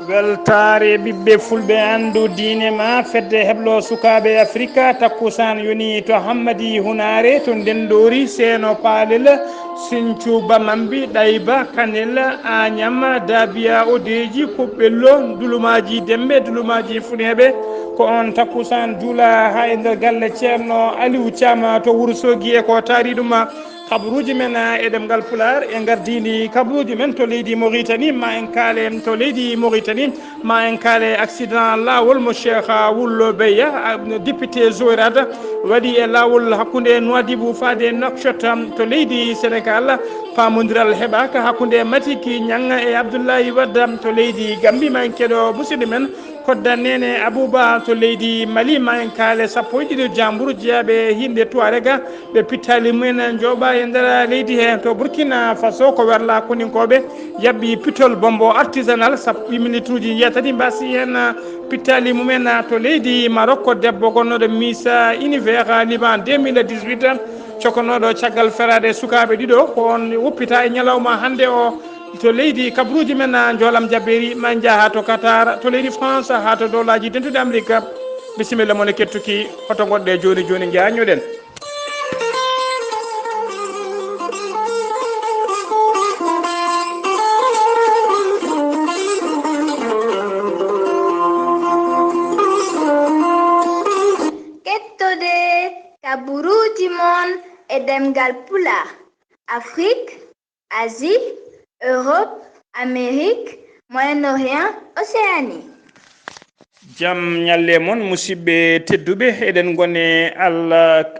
weltare ɓiɓɓe fulɓe andu diine ma fedde heblo sukaɓe afrique takkusan yoni to hammadi hunare to ndendori seeno paalel sinthiou bamambi ɗayba kanel agnam dabiya odeji kuɓɓello dulumaji dembe dulumaji funeɓe ko on takkusan juula ha e nder galle ceerno aliou thiam to Wourossogui e ko taari ɗum kabaruji men e ɗemgal pular e gardini kabaruji men to leydi Mauritanie ma en kaale to leydi Mauritanie ma en kaale accident lawol mo Cheikh Wullo Beya député Zoyrata waɗi e lawol hakkude Nouadhibou faade Nouakchott to leydi Sénégal pamodiral heɓaka hakkude Matiki Niang e Abdoulaye Wade to leydi Gambie ma en keeɗo musidɗo men kodda nene Abouba to leydi Mali ma en kaale sappo e ɗiɗi jambour jeeyaɓe yimɓe Touarega ɓe pittali mumen jooɓa e nder leydi he to Burkina Faso ko werla koninkoɓe yabɓi pitol bombo artisanal sappo minute uji jeetati mbasi hen pittali mumen to leydi Maroc ko debbo gonnoɗo Missa Univers Liban 2018 cokonoɗo caggal ferade sukaɓe ɗiɗo ko on woppita e ñalawma hande o to leydi kabaruji men joolam jabberi ma jaaha to Qatar to leydi France ha to dowlaji dentude Amérique bisimilla moon e kettuki hoto gonɗe joni joni jañoɗen kettode kabaruji mon e ɗemgal pula Afrique, Asie, Europe, Amérique, Moyen-Orient, Océanie. jaam ñalle moon musidɓe tedduɓe eɗen gone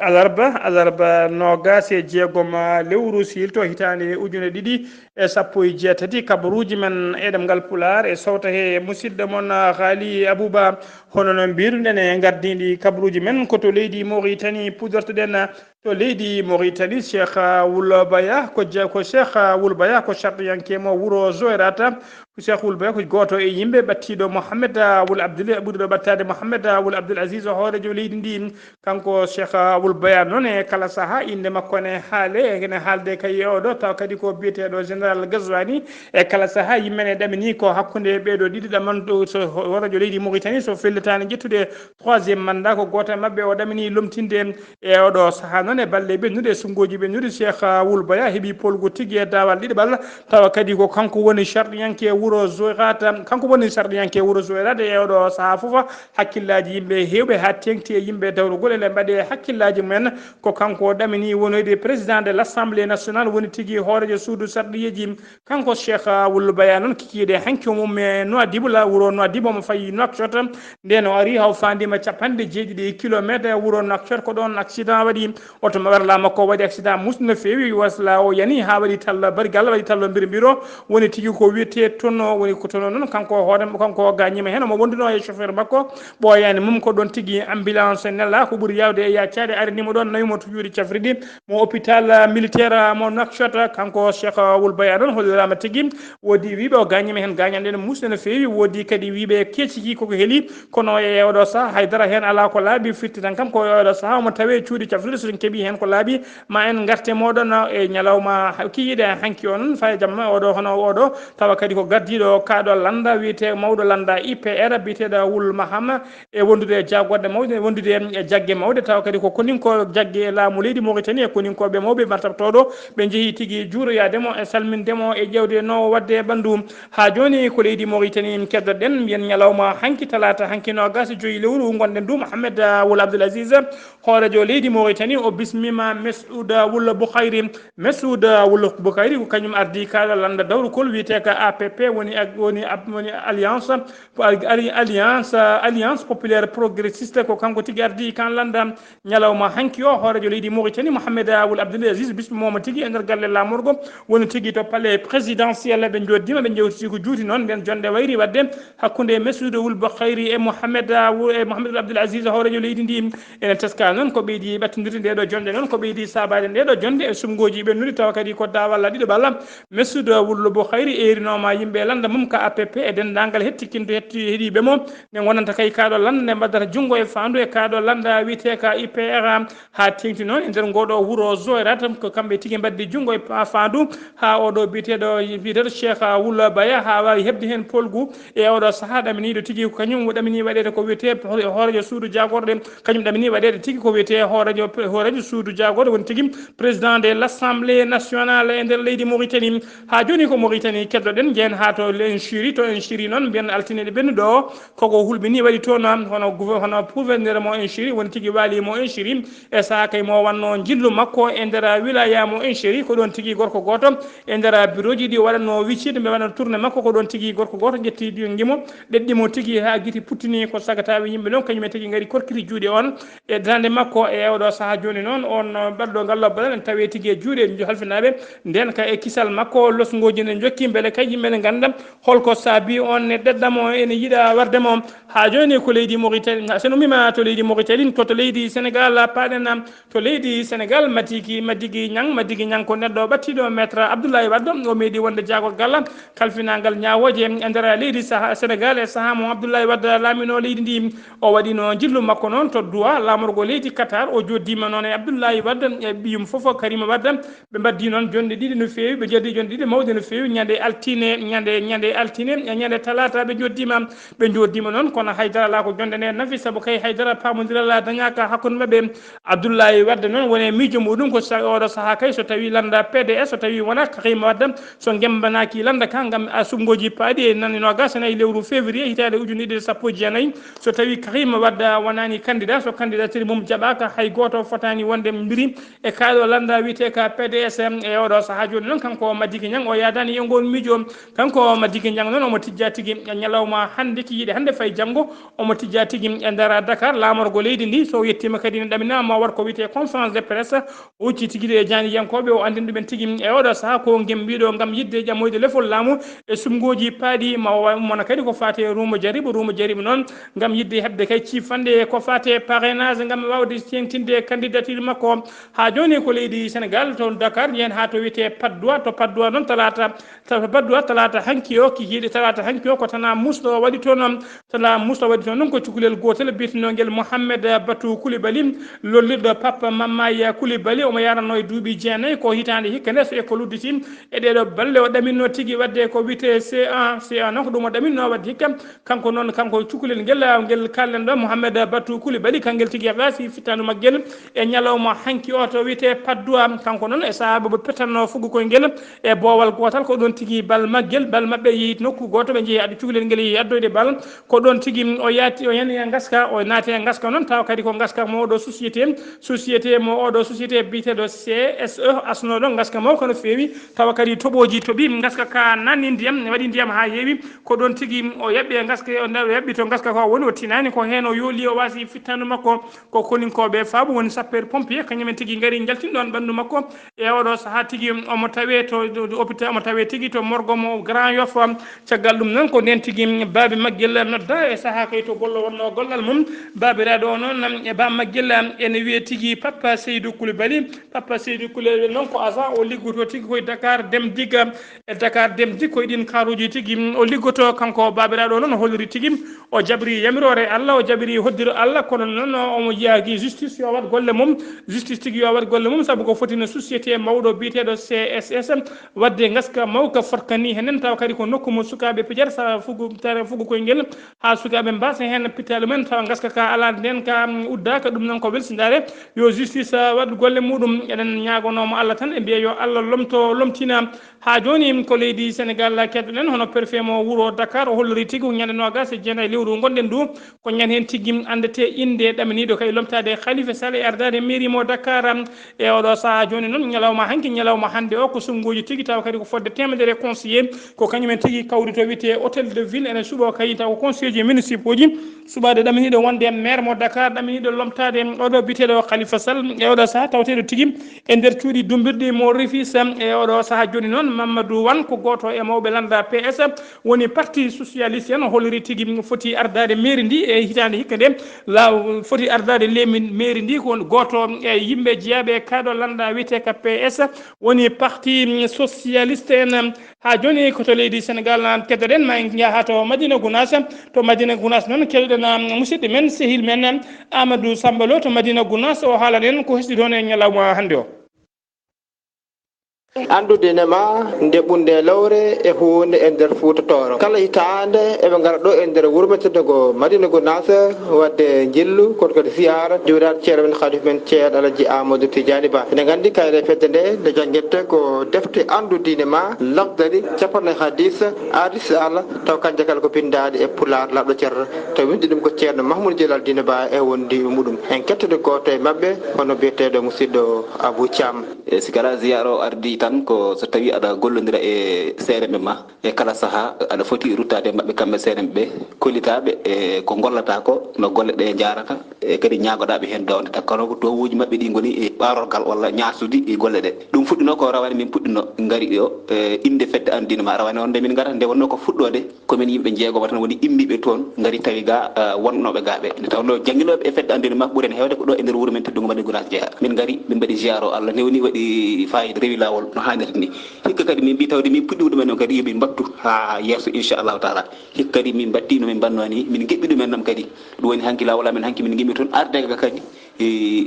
alarba nogas e jeegom lewru silto hitande ujune ɗiɗi e sappo e jeetati kabaruji men e ɗemgal pular e sowta he musidɗo moon haali Abouba hono no mbiruɗen e gardiɗi kabaruji men koto leydi Mauritanie pudortoɗen to leydi Mauritanie Cheikh Woulo Baya ko Cheikh Woulo Baya ko sarɗiyankemo wuuro Zoyrata Cheikh Woulo Baya ko goto e yimɓe ɓattiɗo Mouhamed Woulo Abdoulaye ɓurɗo ɓattade Mouhamed Woulo Abdoul Aziz hoorejo leydi ndi kanko Cheikh Woulo Baya noon e kala saaha inde makko ne haale ene haalde kay oɗo taw kadi ko biyeteɗo général Gazouani e kala saaha yimmene ɗamini ko hakkude ɓeɗo ɗiɗi ɗaman so hoorejo leydi Mauritanie so fellitani ƴettude 3e mandat ko goto e mabɓe o ɗamini lomtinde e oɗo saaha noon e balle ɓennude sungoji ɓennude Cheikh Woulo Baya heeɓi polgo tigui e dawal ɗiɗaɓal tawa kadi ko kanko woni sharɗiyanke wuuro Zoyrata kanko woni sharɗiyanke wuuro Zoyrata e oɗo saaha foof hakkillaji yimɓe hewɓe ha tengti e yimɓe dawrugol ele mbaɗe hakkillaji mumen ko kanko ɗamini wonoyde président de l' assemblée nationale woni tigui hoorejo suudu sarɗiyeji kanko Cheikh Woulo Baya noon kikiɗe hanki mum e Nouadhibou la wuuro Nouadhibou mo fayi Nouakchott nden o ari haw fandima capanɗe jeeɗiɗi kilométre wuuro Nouakchott ko ɗon accident waɗi oto werla makko waɗi accident musɗo no fewi wasla o yani ha waɗi talla barigal waɗi tallo mbiro woni tigui ko wiyete tonno woni ko tonno noon kanko hoorema kanko gañima hen omo wonduno e chauffeur makko ɓoyani mum ko ɗon tigui ambulance nella ko ɓuuri yawde e yaccade aranimo ɗon nawimo to juuɗe cafriɗi mo hôpital militaire mo Nouakchott kanko Cheikh Woulo Baya ɗon hollirama tigui woodi wiiɓe o gañima hen gañanɗe no musɗe no fewi woodi kadi wiiɓe kecciki koko heeli kono e oɗo saaha haydara hen ala ko laaɓi firti tan kam ko oɗo saaha omo tawe cuuɗi cafriɗi soɗen keeɓi hen ko laaɓi ma en garte moɗon e ñalawma kiyiɗe hanki o noon fa jamma oɗo hono oɗo tawa kadi ko gardiɗo kaɗo landa wiyete mawɗo landa IPR biyeteɗo Wul Mahama e wondude e jaggoɗe mawɗe e wondude e jaggue mawɗe tawa kadi ko koninko jaggue e laamu leydi Mauritanie e koninkoɓe mawɓe martabtoɗo ɓe jeehi tigui juuroyademo e salmindemo e ƴewde no wadde e ɓandu ha joni ko leydi Mauritanie keddoɗen mbiyen ñalawma hanki talata hanki nogas joyi lewru gonɗen du Mouhamed Woulo Abdoul Aziz hoorejo leydi Mauritanie o bismima Messoud Woulo Boukayri Messoud Woulo Boukayri ko kañum ardi kaɗo landa dawrukol wiyete ko APP woni alliance populaire progressiste ko kanko tigui ardi kan landa ñalawma hanki o hoorejo leydi Mauritanie Mouhamed Woulo Abdoul Aziz bismimomo tigui e nder galle lamorgo woni tigui to palais présidentiel ɓe joddima ɓe jewtiti ko juuti noon nden jonde wayri wadde hakkude Messoud Woulo Boukayri e Mouhamed Woulo Abdoul Aziz hoorejo leydi ndi ene teska noon ko ɓeydi ɓattodirde ndeɗo jonde noon ko ɓeydi sabade ndeɗo jonde e sumgoji ɓennude tawa kadi ko dawalla ɗiɗo ɓalla Messoud Woulo Boukayri erinoma yimɓe landa mum ka APP e dendagal hettikinto heeɗiɓe mo nde gonanta kay kaɗo landa nde mbaddata junggo e fandu e kaɗo landa wiyete ka IPR ha tengti noon e nder ngoɗo wuuro Zoyrata ko kamɓe tigui mbaddi junggo e fandu ha oɗo biteɗo cheikh wulla baya ha wawi hebde hen polgu e oɗo saaha ɗaminiɗo tigui kañum ɗamini waɗede ko wiyete hoorejo suudu jagorɗe kañum ɗamini waɗede tigui ko wiyete hoorejo suudu jagorɗe woni tigui président de l' assemblée nationale e nder leydi Mauritanie ha joni ko Mauritanie keddoɗen jeen ha to en ciri noon mbiyen altineɗe ɓennuɗo o koko hulɓini waɗi toon hono gouverneur mo en ciri woni tigui waali mo en ciri e saaha kay mo wanno jillu makko e nder wilaya mo en ciri ko ɗon tigui gorko goto e nder bureau ji ɗi waɗatno wiccide mbe waɗano tourné makko ko ɗon tigui gorko goto ƴetti guimo ɗeɗɗimo tigui ha guiti puttini ko sagataɓe yimɓe noon kañumen tigui gaari korkiti juuɗe on e dande makko e oɗo saaha joni noon on ɓeɗɗo gallo baɗal en tawi tigui e juuɗe halfinaɓe nden ka e kisal makko losgoji ne jokki beele kay yimɓe ne ganda holko saabi on e ɗeɗɗamo ene yiiɗa wardemo ha joni ko leydi Mauritanie sono mima to leydi Mauritanie to leydi Sénégal paɗen to leydi Sénégal Madigi Niang ko neɗɗo ɓattiɗo maître Abdoulaye Wade o meeɗi wonde jagorgal kalfinagal ñawoje e nder leydi Sénégal e saaha mo Abdoulaye Wade laamino leydi ndi o waɗino jillu makko noon to duwa lamorgo leydi Qatar o joddima noon e Abdoulaye Wade e ɓiyum foof Karima Wade ɓe mbaddi noon jonde ɗiɗi no fewi ɓe joddi jonde ɗiɗi mawde no fewi ñande altine e ñande talata ɓe joddima noon kono haydara ala ko jonde nde nafi saabu kay haydara pamodirala dañaka hakkude mabɓe Abdoulaye Wade noon woni miijo muɗum ko oɗo saaha kay so tawi landa PDS so tawi wona Karima Wade so gembanaki landa ka gam sumgoji paaɗi e nanino gasanayi lewru février hitande ujunere ɗiɗi sappo e jeenayyi so tawi Karima Wade wonani candidat so candidature mum jaɓaka hay goto fotani wonde mbiri e kaɗo landa wiyete ka PDS e oɗo saaha joni noon kanko Madiki Niang o yadani e ngol miijo kanko Madiki Niang noon omo tijja tigui ñalawma hande ki yiiɗe hande fayi janggo omo tijja tigui e nder Dakar lamorgo leydi ndi so yettima kadi ne ɗamina ma wat ko wiyete conférence de presse o hucci tigui e janiyankoɓe o andini ɗumen tigui e oɗo saaha ko gembiɗo gam yidde ƴammoyde lefol laamu e sumgoji paaɗi ma mona kadi ko fate rumo jariɓe noon gam yidde hebde kay cifande ko fate parrainage gam wawde tengtinde candidature makko ha joni ko leydi Sénégal to Dakar yen ha to wiyete Padoua noon talata hanki o ki yiiɗi talata hanki o ko tana musɗo waɗi toon noon ko cukalel gotel biyetenogel Mohamed Batou Coulibaly lollirɗo Papa Mamaya Coulibaly omo yaranno e duuɓi jeenayyi ko hitande hikka nde so école udditi e ɗeɗo balle o ɗaminno tigui wadde ko wiyete C1 noon ko ɗum o ɗaminno wadde hikka kanko cukalel ngel kallen ɗo Mohamed Batou Coulibaly kanguel tigui wasi fittanu maggel e ñalawma hanki o to wiyete Padoua kanko noon e saaha bo pettanno fugo koyngel e boowal gotal ko ɗon tigui bal mabɓe yeehi nokku goto ɓe jeehi addu cukalel ngel yeehi addoyde bal ko ɗon tigui o yaati o yani e gaska o naati e gaska noon taw kadi ko gaska mo oɗo société biteɗo CSE asnoɗo gaska mo kono feewi tawa kadi toɓoji tooɓi gaska ka nanni ndiyam waɗi ndiyam ha heewi ko ɗon tigui o yaɓɓi e gaska o yaɓɓi to gaska ko woni o tinani ko hen o yooli o wasi fittanu makko ko koninkoɓe faabu woni sapeur pompier kañumen tigui gaari jaltinɗon ɓandu makko e oɗo saaha tigui omo tawe to hôpital omo tawe tigui to morgo mo Grand Yoff caggal ɗum noon ko nden tigui baabi maggel nodda e saaha kay to gollo wonno gollal mum babiraɗo o noon e bam maggel ene wiye tigui Papa Seydou Coulibaly noon ko agent o liggoto tigui koye Dakar Dem Dikk koye ɗin karuji tigui o liggoto kanko babiraɗo o noon o holliri tigui o jabri yamirore Allah o jabri hoddiro Allah kono noon omo jiyaki justice yo wat golle mum saabu ko foti no société mawɗo biteɗo CSS wadde gaska mawka fotkani henen tawa kadi ko nokku mo sukaɓe pijata sa fugu koyngel ha sukaɓe mbasa hen pittali mumen tawa gaska ka ala nden ka uddaka ɗum noon ko welsinare yo justice waɗ golle muɗum eɗen ñagonomo Allah tan e mbiya yo Allah lomtina ha joni ko leydi Sénégal keddoɗen hono préfet mo wuuro Dakar o hollori tigui ñande nogas e jeenayyi lewru gonɗen du ko ñande hen tigui andete inde ɗaminiɗo kay lomtade Khalifa Sall e ardade mairie mo Dakar e oɗo saaha joni noon ñalawma hande o ko sumgoji tigui tawa kadi ko fodde temedere conseiller ko kañumen tigui kawri to wiyete hôtel de ville ene suuɓa kay taw ko conseiller ji municipaux ji suɓade ɗaminiɗo wonde maire mo Dakar ɗaminiɗo lomtade oɗo biteɗo Khalifa Sall e oɗo saaha tawateɗo tigui e nder cuuɗi dumbirɗi mo refis e oɗo saaha joni noon Mamadou Wane ko goto e mawɓe landa PS woni parti socialiste en holliri tigui foti ardade mairie ndi e hitande hikka nde foti ardade mairie ndi ko goto e yimɓe jeeyaɓe kaɗo landa wiyete ka PS woni parti socialiste en ha joni ko to leydi Sénégal keddoɗen ma en jaaha to Madina Gounass noon keɗoɗen musidɗo men sehil men Amadou Samba Lo to Madina Gounass o haalana en ko hesɗi toon e ñalawma hande o. andude ne ma nde ɓunde lawre e hunde e nder Fouta Toro kala hitande eɓe gara ɗo e nder wuuro mettede ko Madina Gounass wadde jillu kono kadi siyara jomiraɗo ceerno men halif men ceerno Alaji Amadou Tidiani Ba ene gandi kayre fedde nde nde janguirte ko defte andudine ma lagdari capanɗe hadis hadis Allah taw kanje kala ko bindade e Pulaar laɗɗo ceerno taw windi ɗum ko ceerno Mahmoudou Djelal Dine Ba e wondi muɗum en kettude goto e mabɓe hono biyeteɗo musidɗo Abou Thiam. sikara ziyaro ardi tan ko so tawi aɗa gollodira e seereɓe ma e kala saaha aɗa foti ruttade mabɓe kamɓe seereɓe ɓe kollitaɓe e ko gollata ko no golle ɗe jarata e kadi ñagoɗaɓe hen dawde takkano ko towuji mabɓe ɗi goni e ɓarorgal walla ñasude e golle ɗe ɗum fuɗɗino ko rawane min puɗɗino gaari o inde fedde andinoma rawane on nde min gara nde wonno ko fuɗɗode komin yimɓe jeegoma tan woni immiɓe toon gaari tawi ga wonnoɓe gaɓe nde tawno jangguinoɓe e fedde andinoma ɓuuren hewde ko ɗo e nder wuuro men teddugo Madina Gounass jeeya min gaari min mbaɗi jiyaro Allah newni waɗi fayida rewi lawol no hannirta ni hikka kadi min mbi tawde min puɗɗi ɗumen o kadi yomin battu ha yesso inchallahu taala hikka kadi min batti nomin banno ni min geɓɓi ɗumen nam kadi ɗum woni hanki lawol amen hanki min gimmi toon ardega kadi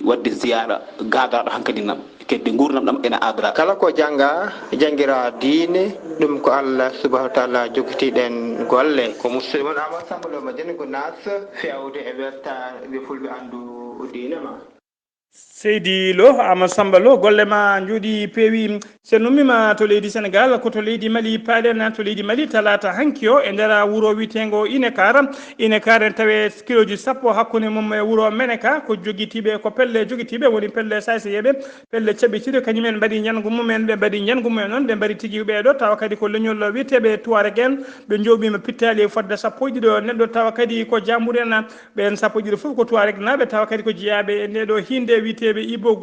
wadde ziyara gagaɗo hankkadi nam kedde gurdam ɗam ene adra kala ko jangga jangira diine ɗum ko Allah subhanahu wa taala jogitiɗen golle ko musidɗo mon Amadou Samba Lo Madina Gounass fewde e wertaɓe fulɓe andu diine ma. Seydi Lo Amadou Samba Lo golle ma juuɗi peewi so nummima to leydi Sénégal ko to leydi Mali paalen to leydi Mali talata hanki o e nder wuuro wiyetego Inekar en tawe kiloji sappo hakkude mum e wuuro Meneka ko joguitiɓe ko pelle joguitiɓe woni pelle saysayeɓe pelle caɓitiɗe kañumen mbaɗi ñangu mumen ɓe mbaɗi ñangu mumen noon ɓe mbaɗi tigui ɓeɗo tawa kadi ko leñol wiyeteɓe Touareg en ɓe joɓima pittali fodde sappo e ɗiɗo neɗɗo tawa kadi ko Jambour en ɓen sappo e ɗiɗo foof ko Touareg naɓe tawa kadi ko jeeyaɓe e ndeɗo hinde wiyete Ibo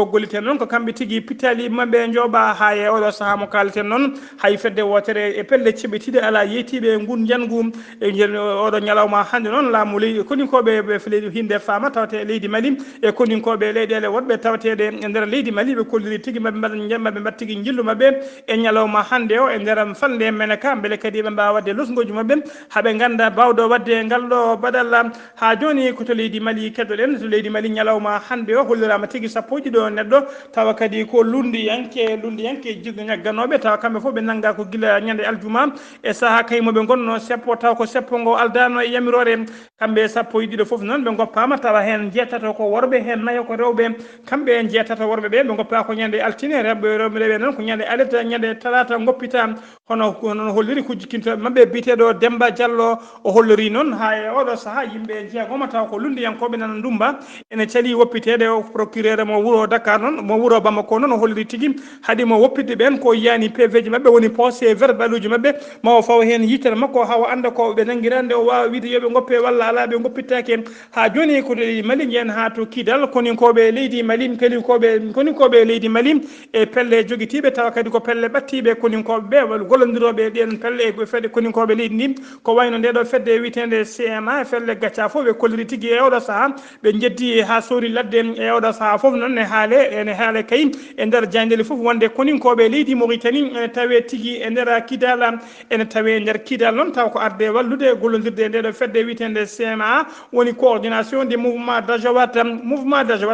Goliten noon ko kamɓe tigui pittali mabɓe jooɓa ha e oɗo saaha mo kalten noon hay fedde wotere e pelle ceɓetiɗe ala yeytiɓe gun jangu e oɗo ñalawma hande noon laamu leydi koninkoɓe ɓe hinde fama tawate e leydi Mali e koninkoɓe leyɗele woɗɓe tawatede e nder leydi Mali ɓe kolliri tigui maɓe mbaɗ tigui jillu mabɓe e ñalawma hande o e nder falde Menaka beele kadi ɓe mbawa wadde losgoji mabɓe haaɓe ganda bawɗo wadde ngal ɗo baɗal ha joni koto leydi Mali keddoɗen to leydi Mali ñalawma hande o hollirama tigui sappo ɗiɗo neɗɗo tawa kadi ko lundiyanke jiggo ñagganoɓe tawa kamɓe foof ɓe nangga ko guila ñande aljuma e saaha kaymoɓe gonno seppo taw ko seppo ngo aldano e yamirore kamɓe sappo e ɗiɗo foof noon ɓe goppama tawa hen jeetato ko worɓe hen nayo ko rewɓe kamɓe jeetato worɓe ɓe goppa ko ñande altine rewɓe noon ko ñande alete ñande talata goppita hono holliri ko jikkintoɓe mabɓe biteɗo Demba Diallo o holliri noon ha e oɗo saaha yimɓe jeegoma taw ko lundiyankoɓe nana Dumba ene caali woppitede o procureur mo wuuro Dakar noon mo wuuro Bamako noon o holliri tigui haadi mo woppide ɓen ko yiyani PV ji mabɓe woni procès verbal uji mabɓe ma o faw hen yitere makko hawa anda ko ɓe nanguirande o wawa wiide yoɓe goppe walla ala ɓe goppittake ha joni ko leydi Mali jen ha to Kidal koninkoɓe leydi Mali koninkoɓe leydi Mali e pelle joguitiɓe tawa kadi ko pelle ɓattiɓe koninkoɓeɓe gollodiroɓe ɗen pelle e fedde koninkoɓe leydi ndi ko wayno ndeɗo fedde witende CMA e felle Gacca foof ɓe kolliri tigui e oɗo saaha ɓe jeddi ha sori ladde e oɗo saaha foof noon ene haale kay e nder jandeli foof wonde koninkoɓe leydi Mauritanie ene tawe tigui e nder Kidal ene tawe nder Kidal noon taw ko arde wallude gollodirde e ndeɗo fedde witende CMA woni coordination des mouvements d'Ajawat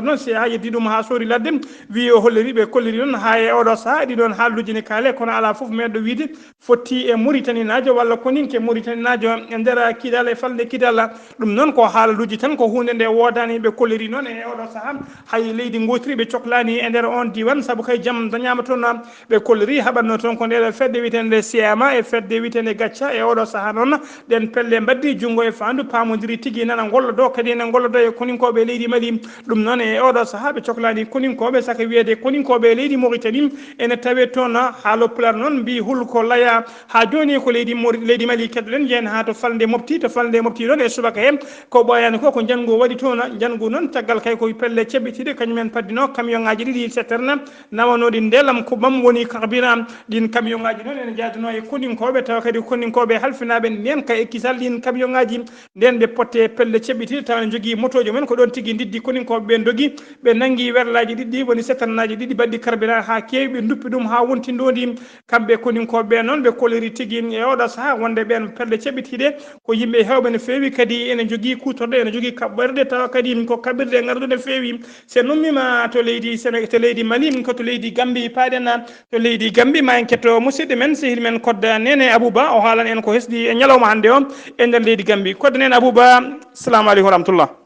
noon si ha yeddi ɗum ha sori ladde wi o holliri ɓe kolliri noon ha e oɗo saaha ɗi ɗon haalluji ne kaale kono ala foof meɗɗo wiide fotti e Mauritanie najo walla koninke Mauritanie najo e nder Kidal e falde Kidal ɗum noon ko haaluji tan ko hunde nde wodani ɓe kolliri noon e oɗo saaha hay leydi gotiri ɓe cohlani e nder on diwan saabu kay jaam dañama toon ɓe kolliri haɓanno toon ko ndeɗo fedde witende CMA e fedde witende Gacca e oɗo saaha noon ɗen pelle mbaddi junggo e fandu pamodiri tigui nana gollodo kadi ene gollodo e koninkoɓe leydi Mali ɗum noon e oɗo saaha ɓe cohlani koninkoɓe saka wiyede koninkoɓe leydi Mauritanie ene tawe toon haalo pular noon mbi hulko laya ha joni ko leydi Mali keddoɗen jen ha to falde mofti noon e subaka hen ko ɓoyani ko jangu waɗi toon jangu noon caggal kay ko pelle ceɓɓitiɗe kañumen paddino camion ngaji ɗiɗi ceterne nawanoɗi ndelam ko ɓam woni carburant ɗin camion ngaji noon ene jaaduno e koninkoɓe tawa kadi koninkoɓe halfinaɓe nden ka ekkisal ɗin camion ngaji nden ɓe potte pelle ceɓɓitiɗe tawa ne jogui motoji men ko ɗon tigui diddi koninkoɓe ɓe dogui ɓe nangui werlaji ɗiɗɗi woni setannaji ɗiɗi baɗɗi carburant ha kewi ɓe duppi ɗum ha wontindodi kamɓe koninkoɓe noon ɓe koliri tigui e oɗo saaha wonde ɓen pelle ceɓɓitiɗe ko yimɓe hewɓe no fewi kadi ene jogui kutorɗe ene jogui kaɓɓorde tawa kadi ko kaɓirɗe dardu ne feewi se nummima to leydi to leydi Mali ko to leydi Gambie paaɗen to leydi Gambie ma en ketto musidɗo men sehil men kodda nene Abouba o haalan en ko hesɗi e ñalawma hannde o e nder leydi Gambie kodda nene Abouba assalamu aleykum wa rahmatullah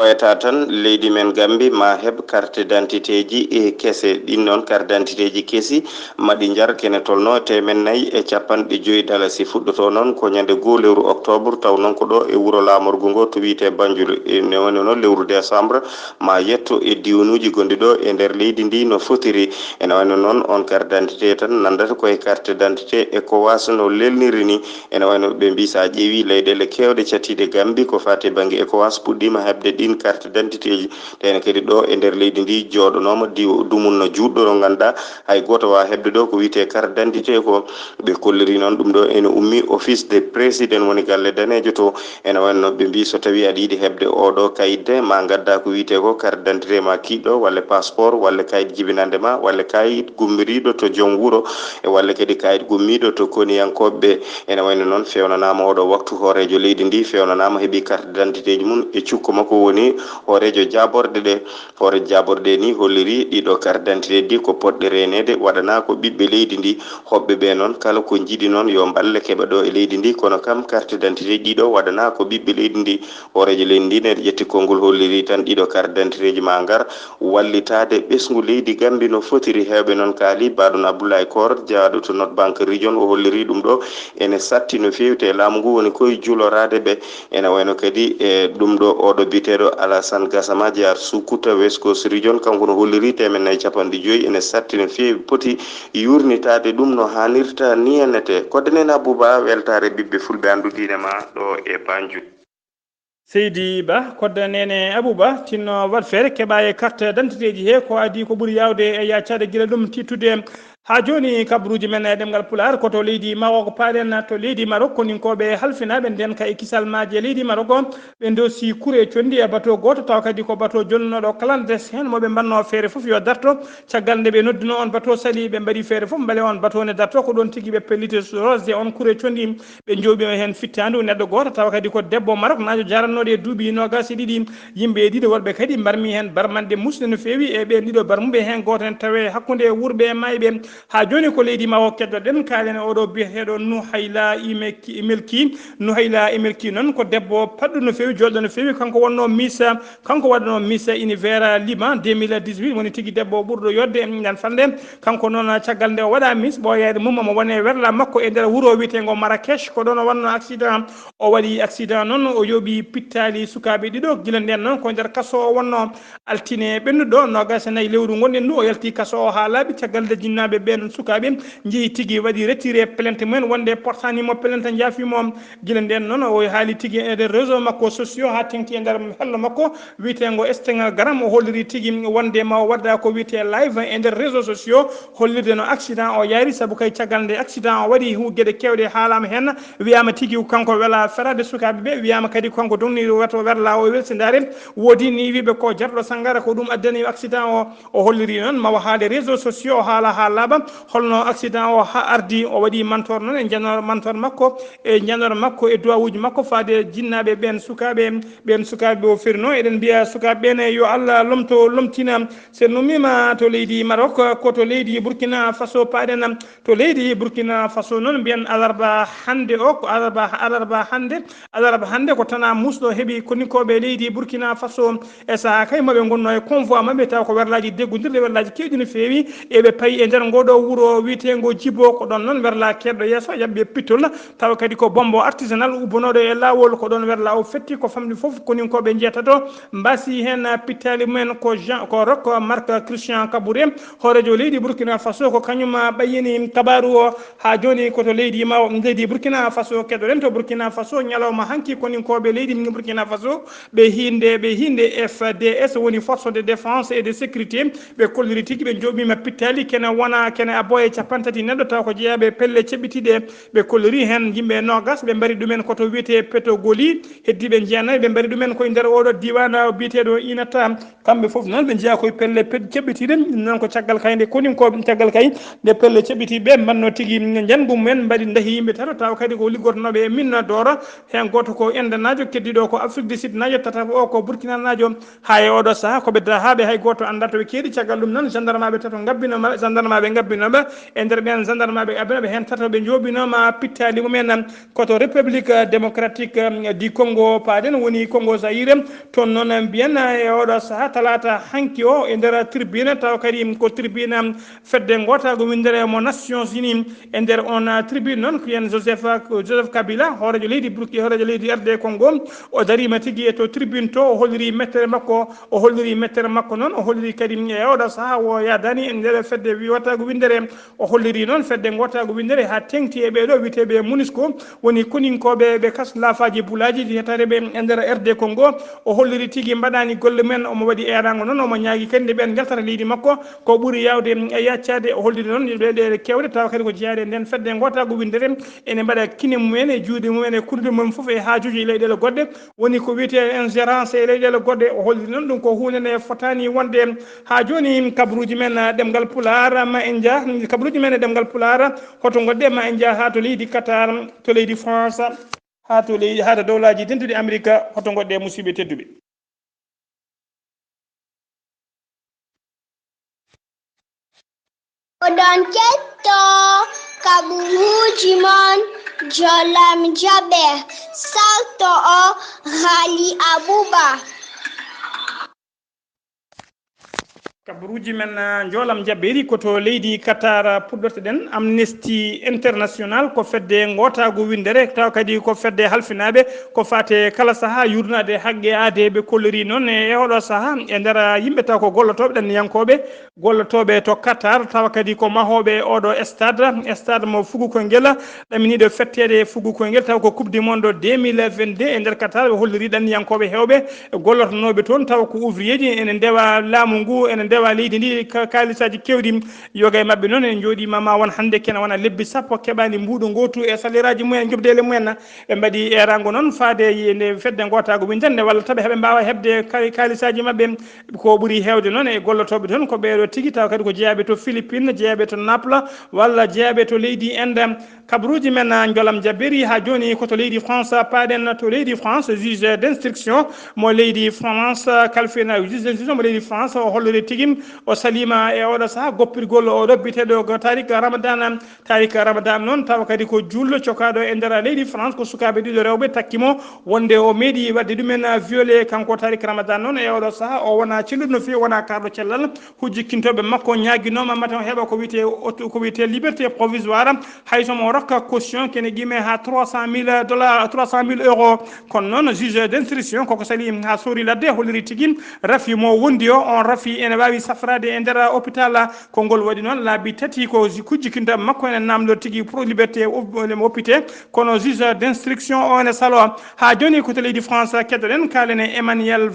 wayata tan leydi men Gambi ma heb carte d'identité ji e kese ɗin noon carte d'identité ji kesi maɗi jar kene tolno temen nayyi e capanɗe joyi dalasi fuɗɗoto noon ko ñande 2 lewru octobre taw noon ko ɗo e wuuro lamorgo ngo to wiyete Banjul ne woni noon lewru décembre ma yetto e diwanuji gonɗi ɗo e nder leydi ndi no fotiri ene wayno noon on carte d'identité tan nandata koye carte d'identité ECOWAS no lelniri ni ene wayno ɓe mbi sa ƴeewi leyɗele kewɗe cattiɗe Gambi ko fate banggue ECOWAS puɗɗima hebde ɗin carte d'identité ji tene kadi ɗo e nder leydi ndi jooɗonoma dumunno juɗɗo ɗo ganduɗa hay goto wawa hebde ɗo ko wiyete carte d'identité ko ɓe kolliri noon ɗum ɗo ene ummi office de président woni galle danejo to ene wanno ɓe mbi so tawi aɗa yiiɗi hebde oɗo kayitde ma gadda ko wiyete ko carte d'identité ma kiɗɗo walla passeport walla kayit jibinande ma walla kayit gummiriɗo to joom wuuro e walla kadi kayit gummiɗo to koniyankoɓeɓe ene wayno noon fewnanama oɗo waktu hoorejo leydi ndi fewnanama heeɓi carte d'identité ji mum e cukko makko woni hoorejo jaborde ɗe hoore jaborde ni holliri ɗiɗo carte d'identité ɗi ko poɗɗe renede waɗana ko ɓiɓɓe leydi ndi hoɓɓe ɓe noon kala ko jiiɗi noon yo balle keɓa ɗo e leydi ndi kono kam carte d'identité ɗiɗo waɗana ko ɓiɓɓe leydi ndi hoorejo leydi ndi ne ƴetti konngol holliri tan ɗiɗo carte d'identité ji ma ngar wallitade ɓesgu leydi Gambi no fotiri hewɓe noon kaali baɗon Abdoulaye Kor jaaɗo to North Bank Region o holliri ɗum ɗo ene satti no fewi te laamu ngu woni koye julorade ɓe ene wayno kadi e ɗum ɗo oɗo biteɗo Alassane Gassama Diar Sukuta West Coast Region kanko no holliri temen nayyi capanɗe joyi ene satti no fewi poti yurnitade ɗum no hannirta niyanete kodde nen Abouba weltare ɓiɓɓe fulɓe anduɗine ma ɗo e Banjul Seydi Ba kodda nene Abouba tinno wat feere keɓa e carte d'identité ji he ko adi ko ɓuuri yawde e yaccade guila ɗum tittude ha joni kabruji men e ɗemgal Pulaar koto leydi Maroc paaɗen to leydi Maroc koninkoɓe halfinaɓe nden ka e kisal maji e leydi Maroc o ɓe dosi kuure condi e bateau goto taw kadi ko bateau jolnoɗo kalandes hen moɓe mbanno feere foof yo darto caggal nde ɓe nodduno on bateau sali ɓe mbaɗi feere foof beele on bateau ne darto ko ɗon tigui ɓe pelliti rosde on kuure condi ɓe jooɓima hen fittandu neɗɗo goto taw kadi ko debbo Maroc najo jarannoɗo e duuɓi nogas e ɗiɗi yimɓe ɗiɗo woɗɓe kadi mbarmi hen barmanɗe musde no fewi e ɓen ɗiɗo barmuɓe hen goto hen tawe hakkude wuurɓe e mayɓe ha joni ko leydi Maroc keddoɗen kalen oɗo biyeteɗo Nouhaila Imelki noon ko debbo padɗo no fewi jolɗo no fewi kanko wonno Miss kanko waɗano Miss Univers Liban 2018 woni tigui debbo ɓurɗo yodde en fande kanko noon caggal nde o waɗa Miss ɓoyede mum omo wone werla makko e nder wuuro wiyetego Marrakech ko ɗon o wanno accident o waɗi accident noon o yooɓi pittali sukaɓe ɗiɗo guila nden noon ko nder kaso o wonno altine ɓennuɗo nogas e nayyi lewru gonɗen ndu o yalti kaso o ha laaɓi caggal nde jinnaɓe ɓen sukaɓe jeeyi tigui waɗi retiré plainte mumen wonde portanimo plainte jaafimo guila nden noon o haali tigui e nder réseau makko sociaux ha tengti e nder hello makko wiyetego Instagram o holliri tigui wonde ma o wadda ko wiyete live e nder réseau sociaux hollirde no accident o yaari saabu kay caggal nde accident o waɗi gueɗe kewɗe haalama hen wiyama tigui kanko weela ferade sukaɓeɓe wiyama kadi kanko donni wato werla o welsidare woodi ni wiɓe ko jarɗo sangara ko ɗum addani accident o holliri noon mawa haade réseau sociaux o haala ha laaɓa holno accident o ha ardi o waɗi mantor noon e janor mantor makko e duwawuji makko faade jinnaɓe ɓen sukaɓe o firno eɗen mbiya sukaɓe ɓene yo Allah lomtina sen nummima to leydi Maroc ko to leydi Burkina Faso paaɗen to leydi Burkina Faso noon mbiyen alarba hande o ko alarba hande ko tana musɗo heeɓi koninkoɓe leydi Burkina Faso e saaha kay moɓe gonno e convoi mabɓe taw ko werlaji deggodirɗe werlaji kewɗi no fewi eɓe paayi e nder ngoɗo wuuro wiyetego Djibo ko ɗon noon werla keɗɗo yesso yabɓe pittol taw kadi ko bombo artisanal ubbonoɗo e lawol ko ɗon werla o fetti ko famɗi foof koninkoɓe jeyata to mbasi hen pittali mumen ko Roch Marc Christian Kabouré hoorejo leydi Burkina Faso ko kañum ɓayyini kabaru o ha joni koto leydi Burkina Faso keɗoɗen to Burkina Faso ñalawma hanki koninkoɓe leydi Burkina Faso ɓe hinde FDS woni force de défense et de sécurité ɓe kolliri tigui ɓe jooɓima pittali kene wona ma kene aboye capantati neɗɗo taw ko jeeyaɓe pelle ceɓɓitiɗe ɓe kollori hen yimɓe nogas ɓe mbari ɗumen koto wiyete peto goli heddiɓe jeenayyi ɓe mbari ɗumen koye nder oɗo diwan biyeteɗo inata kamɓe foof noon ɓe jeeya koye pelle ceɓɓitiɗe noon ko caggal kayde koni ko caggal kay nde pelle ceɓɓitiɓe mbanno tigui jangu mumen mbaɗi dahi yimɓe tato taw kadi ko liggortonoɓe e min doro hen goto ko inde najo keddiɗo ko Afrique du Sud najo tataɓo o ko Burkina najo ha e oɗo saaha koɓe dahaɓe hay goto anda toɓe keeɗi caggal ɗum noon gendarme ɓe tato gabbinoɓe gendarme ɓe gabbinoɓe e nder ɓen gendarme ɓe gabbinoɓe hen tato ɓe jooɓinoma pittali mumen koto république démocratique du Congo paaden woni Congo Zaïre toon noon mbiyen e oɗo saaha talata hanki o e nder tribune taw kadi ko tribune fedde gotago windere mo Nations Unies e nder on tribune noon ko yen Joseph Kabila horejo leydi Burkina horejo leydi RD Congo o darima tigui e to tribune to o holliri mettere makko noon o holliri kadi e oɗo saaha o yadani e nder fedde wiwatago windere o holliri noon fedde gotago windere ha tengti e ɓeɗo witeɓe MONUSCO woni koninkoɓe ɓe kas lafaji bulaji yetareɓe e nder RD Congo o holliri tigui mbaɗani golle men omo waɗi erago noon omo ñaagui kadi ɓen jaltata leydi makko ko ɓuuri yawde e yaccade o holliri noon ɗe kewɗe tawa kadi ko jeeyade nden fedde gotago windere ene mbaɗa kine mumen e juuɗe mumen e kurdi mumen foof e haajuji e leyɗele goɗɗe woni ko wiyete ingérence e leyɗele goɗɗe o holliri noon ɗum ko hunde nde fotani wonde ha joni kabaruji men ɗemgal pular ma en jaa kabaruji men e ɗemgal pular hoto goɗɗe ma en jaa ha to leydi Qatar to leydi France ha to dowlaji tentuɗi Amérique hoto goɗɗe musidɓe tedduɓe oɗon ketto kabaruji mon jolam jaɓe salto o Haali Abouba kabaruji men jolam jabberi koto leydi Qatar puɗɗorteɗen Amnesty International ko fedde gotago windere taw kadi ko fedde halfinaɓe ko fate kala saaha yurnade haqqe aade ɓe kollori noon e oɗo saaha e nder yimɓe taw ko gollotoɓe gollotoɓe to Qatar tawa kadi ko mahoɓe oɗo stade mo Fugu Koyngel ɗaminiɗo fettede Fugu Koyngel taw ko coupe du monde 2022 e nder Qatar ɓe holliri ɗanniyankoɓe hewɓe gollotonoɓe toon taw ko ouvrier ji ene ndewa laamu ngu ene ndewa leydi ndi kalisaji kewɗi yoga e mabɓe noon en jooɗima ma won hande kene wona lebbi sappo keɓani mbuɗo gotu e saliraji mumen jobdele mumen ɓe mbaɗi erago noon faade nde fedde gotago windere nde walla taɓe heeɓe mbawa hebde kalisaji mabɓe ko ɓuuri hewde noon e gollotoɓe toon ko ɓeɗo tigui taw kadi ko jeeyaɓe to Philippines jeeyaɓe to Naples walla jeeyaɓe to leydi Inde kabaruji men jolam jabberi ha joni koto leydi France paɗen to leydi France juge d'instruction mo leydi France kalfina juge d'instruction mo leydi France o hollori tigui o salima e oɗo saaha goppirgol oɗo biteɗo tarik ramadan noon tawa kadi ko jullo cokaɗo e nder leydi France ko sukaɓe ɗiɗo rewɓe takkimo wonde o meeɗi wadde ɗumen violé kanko tarik ramadan noon e oɗo saaha o wona celluɗo no fewi wona karɗo cellal hujjikkintoɓe makko ñaguinoma mata o heeɓa ko wiyete liberté provisoire hay somo rokka caution kene guime ha 300 000 euros kono noon juge d'instruction koko sali ha sori ladde holliri tigui rafi mo wondi o on rafi ene wawi safrade e nder hôpital ko ngol waɗi noon laabi tati ko hujjikinta makko ene namdo tigui pour liberté hôpité kono juge d'instruction o ene salo ha joni koto leydi France keddoɗen kalene Manuel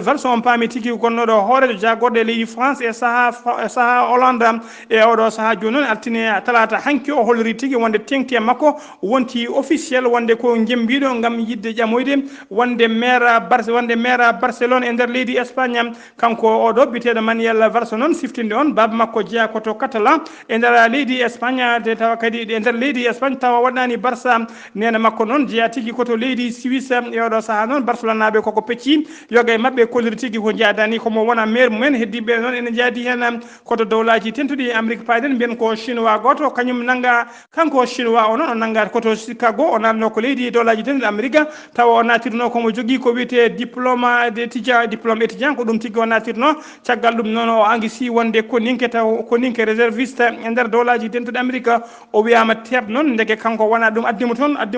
Valls on paami tigui gonnoɗo hoorejo jagorɗo e leydi France e saaha Hollande e oɗo saaha joni noon altine talata hanki o holliri tigui wonde tengti e makko wonti officiel wonde ko jembiɗo gam yidde ƴamoyde wonde maire Barcelone e nder leydi Espagne kanko oɗo biteɗo Manuel Valls noon siftinde on baba makko jeeya koto Catalan e nder leydi Espagne de tawa kadi e nder leydi Espagne tawa waɗani Barça nene makko noon jeeya tigui koto leydi Suisse e oɗo saaha noon Barcelone naɓe koko pecci yoga e mabɓe kolliri tigui ko jaadani komo wona maire mumen heddiɓe noon ene jaadi hen koto dowlaji tentuɗi Amérique payden mbiyen ko chinois goto kañum nanga kanko chinois o noon o nangata koto Chicago o nanno ko leydi dowlaji tentuɗi Amérique tawa o natirno komo jogui ko wiyete diplôme étudiant ko ɗum tigui o natirno caggal ɗum noon o anguisi wonde koninke réserviste e nder dowlaji tentuɗi Amérique o wiyama teeb noon ndeke kanko wona ɗum addimo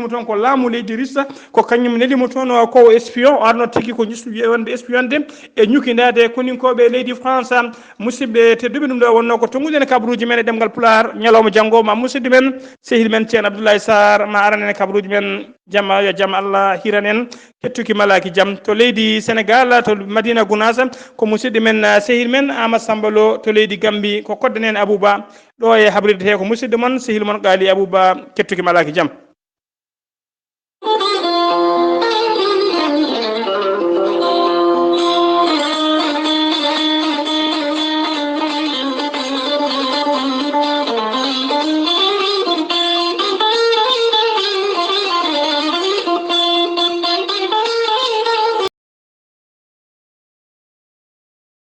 toon ko laamu leydi russe ko kañum nelimo toon ko espion o arno tigui ko wonde espionde e ñukidade koninkoɓe leydi France musidɓe tedduɓe ɗum ɗo wonno ko tonguɗen kabaruji men e ɗemgal pular ñalawma janggo ma musidɗo men sehil men ceerno Abdoulaye Sarr ma aran en kabaruji men jamma yo jaam Allah hiran en kettuki malaki jaam to leydi Sénégal to Madina Gounass nasa ko musidɗo men sehil men Amadou Sambalo to leydi Gambi ko koddanen Abouba ɗo e habrirde he ko musidɗo mon sehil mon Gali Abouba kettuki malaki jaam